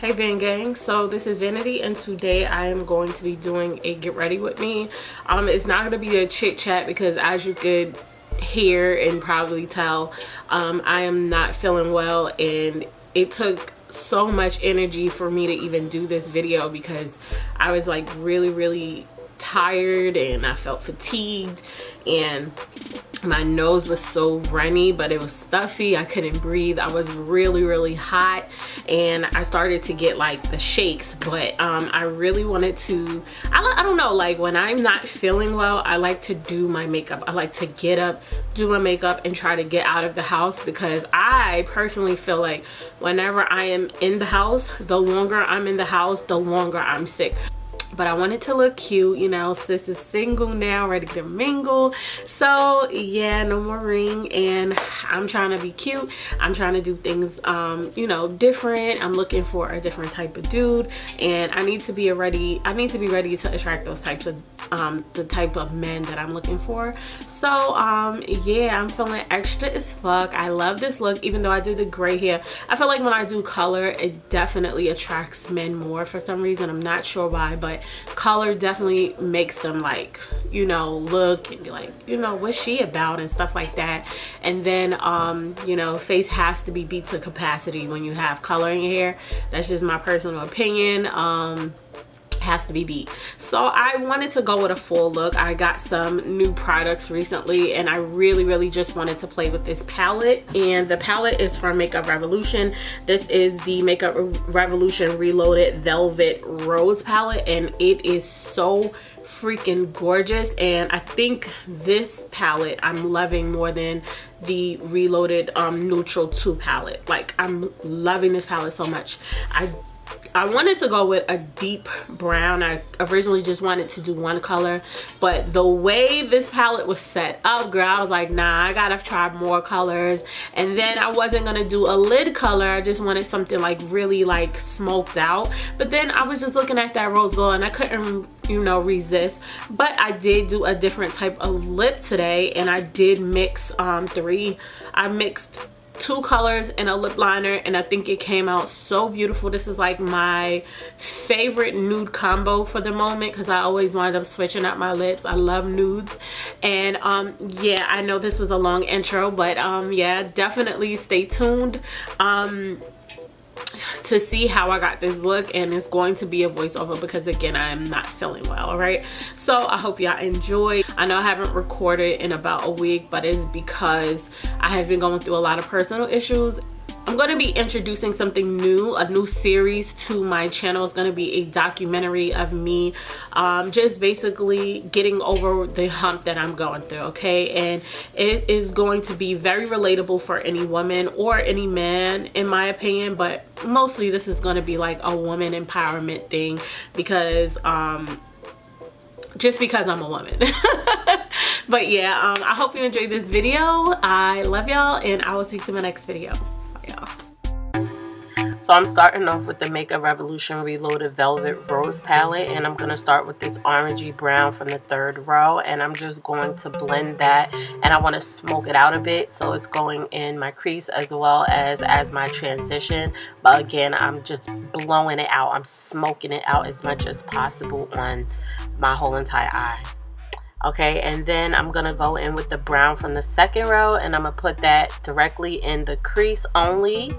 Hey VanGang, so this is Vanity and today I am going to be doing a get ready with me. It's not going to be a chit chat because as you could hear and probably tell, I am not feeling well, and it took so much energy for me to even do this video because I was like really tired and I felt fatigued and my nose was so runny, but it was stuffy. I couldn't breathe. I was really hot and I started to get like the shakes, but I really wanted to, I don't know, like when I'm not feeling well, I like to do my makeup. I like to get up, do my makeup, and try to get out of the house because I personally feel like whenever I am in the house, the longer I'm in the house, the longer I'm sick. But I wanted to look cute, you know, sis is single now, ready to mingle. So yeah, no more ring, and I'm trying to be cute. I'm trying to do things, you know, different. I'm looking for a different type of dude, and I need to be ready to attract those types of, the type of men that I'm looking for. So yeah, I'm feeling extra as fuck. I love this look, even though I did the gray hair. I feel like when I do color, it definitely attracts men more for some reason. I'm not sure why, but color definitely makes them, like, you know, look and be like, you know, what's she about and stuff like that. And then you know, face has to be beat to capacity when you have color in your hair. That's just my personal opinion. Has to be beat. So I wanted to go with a full look. I got some new products recently and I really just wanted to play with this palette, and the palette is from Makeup Revolution. This is the Makeup Revolution Reloaded Velvet Rose palette, and it is so freaking gorgeous. And I think this palette I'm loving more than the Reloaded Neutral 2 palette. Like, I'm loving this palette so much. I wanted to go with a deep brown. I originally just wanted to do one color, but the way this palette was set up, girl, I was like, nah, I gotta try more colors. And then I wasn't gonna do a lid color. I just wanted something like really like smoked out. But then I was just looking at that rose gold and I couldn't, you know, resist. But I did do a different type of lip today, and I did mix I mixed 2 colors in a lip liner, and I think it came out so beautiful. This is like my favorite nude combo for the moment because I always wind up switching out my lips. I love nudes. And yeah, I know this was a long intro, but yeah, definitely stay tuned to see how I got this look, and it's going to be a voiceover because again, I am not feeling well. All right, so I hope y'all enjoy. I know I haven't recorded in about a week, but it's because I have been going through a lot of personal issues. I'm going to be introducing something new, a new series to my channel. It's going to be a documentary of me just basically getting over the hump that I'm going through, okay? And it is going to be very relatable for any woman or any man, in my opinion, but mostly this is going to be like a woman empowerment thing because just because I'm a woman. But yeah, I hope you enjoyed this video. I love y'all, and I will see you in my next video. So I'm starting off with the Makeup Revolution Reloaded Velvet Rose palette, and I'm going to start with this orangey brown from the 3rd row, and I'm just going to blend that, and I want to smoke it out a bit so it's going in my crease as well as my transition. But again, I'm just blowing it out. I'm smoking it out as much as possible on my whole entire eye. Okay, and then I'm going to go in with the brown from the 2nd row, and I'm going to put that directly in the crease only.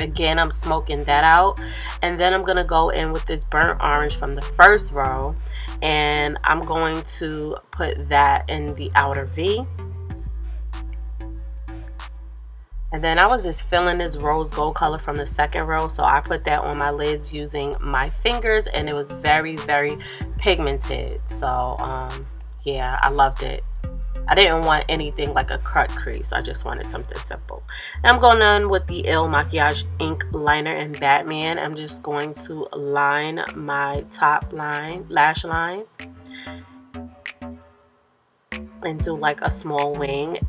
Again, I'm smoking that out, and then I'm going to go in with this burnt orange from the 1st row, and I'm going to put that in the outer V. And then I was just feeling this rose gold color from the 2nd row, so I put that on my lids using my fingers, and it was very pigmented. So yeah, I loved it. I didn't want anything like a cut crease. I just wanted something simple. Now I'm going on with the Il Makiage Ink Liner in Batman. I'm just going to line my top line, lash line, and do like a small wing.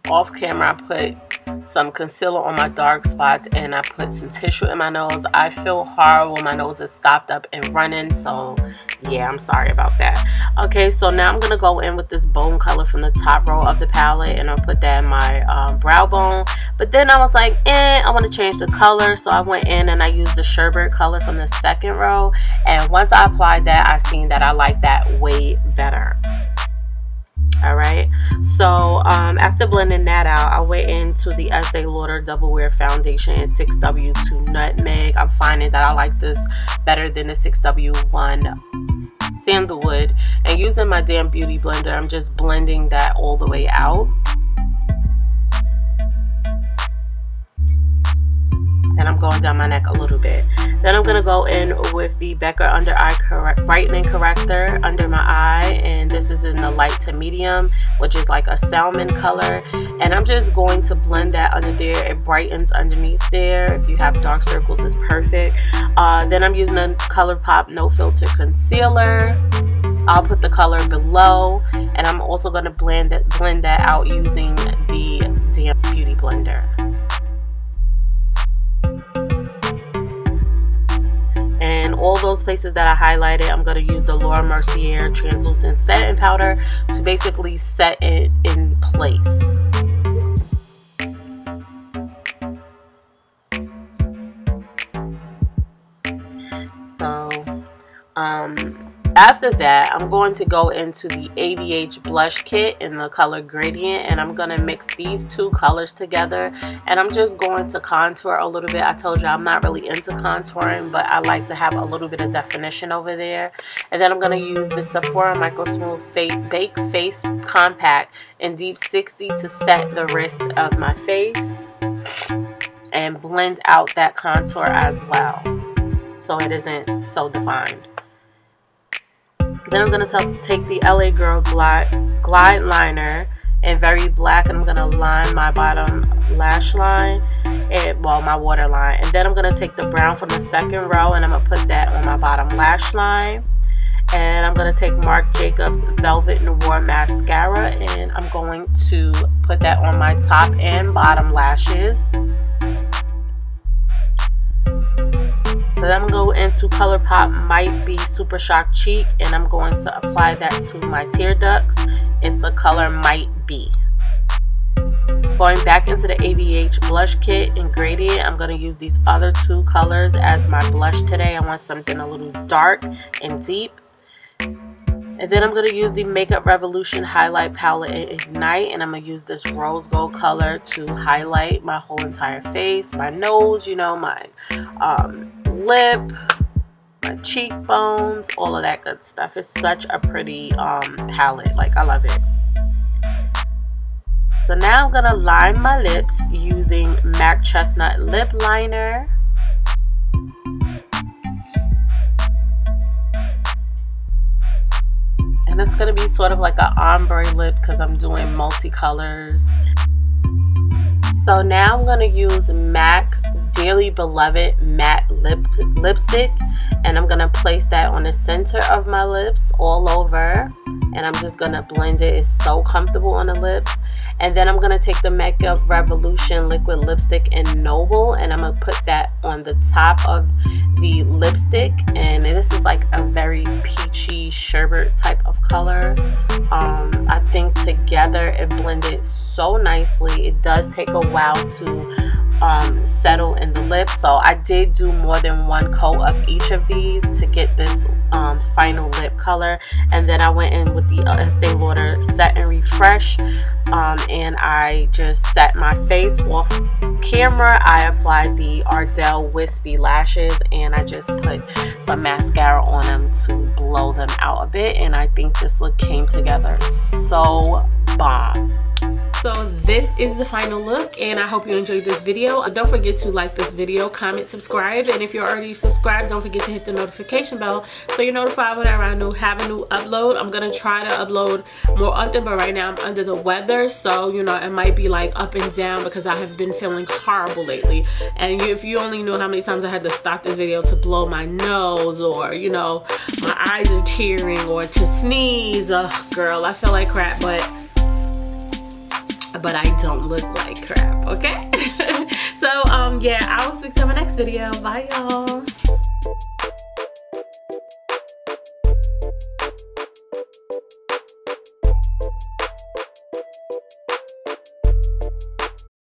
Off camera, I put some concealer on my dark spots, and I put some tissue in my nose. I feel horrible. My nose is stopped up and running, so yeah, I'm sorry about that. Okay, so now I'm gonna go in with this bone color from the top row of the palette, and I'll put that in my brow bone. But then I was like, I want to change the color, so I went in and I used the sherbet color from the second row, and once I applied that, I seen that I like that way better. Alright, so after blending that out, I went into the Estee Lauder Double Wear Foundation in 6W2 Nutmeg. I'm finding that I like this better than the 6W1 Sandalwood. And using my damn beauty blender, I'm just blending that all the way out. And I'm going down my neck a little bit. Then I'm going to go in with the Becca Under Eye Brightening Corrector under my eye. And this is in the light to medium, which is like a salmon color. And I'm just going to blend that under there. It brightens underneath there. If you have dark circles, it's perfect. Then I'm using a Colourpop No Filter Concealer. I'll put the color below. And I'm also going to blend that out using the damn beauty blender. And all those places that I highlighted, I'm going to use the Laura Mercier translucent setting powder to basically set it in place. So after that, I'm going to go into the ABH blush kit in the color Gradient, and I'm going to mix these two colors together, and I'm just going to contour a little bit. I told you I'm not really into contouring, but I like to have a little bit of definition over there. And then I'm going to use the Sephora Micro Smooth Bake Face Compact in Deep 60 to set the rest of my face and blend out that contour as well, so it isn't so defined. Then I'm going to take the LA Girl Glide Liner in Very Black, and I'm going to line my bottom lash line, and well, my waterline. And then I'm going to take the brown from the second row, and I'm going to put that on my bottom lash line. And I'm going to take Marc Jacobs Velvet Noir Mascara, and I'm going to put that on my top and bottom lashes. So then I'm going to go into Colourpop Might Be Super Shock Cheek, and I'm going to apply that to my tear ducts. It's the color Might Be. Going back into the ABH blush kit in Gradient, I'm going to use these other two colors as my blush today. I want something a little dark and deep. And then I'm going to use the Makeup Revolution Highlight Palette in Ignite, and I'm going to use this rose gold color to highlight my whole entire face, my nose, you know, my lip, my cheekbones, all of that good stuff. It's such a pretty palette. Like, I love it. So now I'm going to line my lips using MAC Chestnut Lip Liner. And it's going to be sort of like an ombre lip because I'm doing multicolors. So now I'm going to use MAC Dearly Beloved Matte Lipstick, and I'm going to place that on the center of my lips all over, and I'm just going to blend it. It's so comfortable on the lips. And then I'm going to take the Makeup Revolution Liquid Lipstick in Noble, and I'm going to put that on the top of the lipstick, and this is like a very peachy sherbet type of color. I think together it blended so nicely. It does take a while to settle in the lip, so I did do more than one coat of each of these to get this final lip color. And then I went in with the Estee Lauder Set and Refresh, and I just set my face off camera. I applied the Ardell Wispy lashes, and I just put some mascara on them to blow them out a bit, and I think this look came together so bomb. So this is the final look, and I hope you enjoyed this video. Don't forget to like this video, comment, subscribe, and if you're already subscribed, don't forget to hit the notification bell so you're notified whenever I have a new upload. I'm gonna try to upload more often, but right now I'm under the weather, so you know it might be like up and down because I have been feeling horrible lately. And if you only knew how many times I had to stop this video to blow my nose, or you know, my eyes are tearing, or to sneeze. Ugh, girl, I feel like crap, but but I don't look like crap, okay? So yeah, I will speak to you in my next video. Bye, y'all.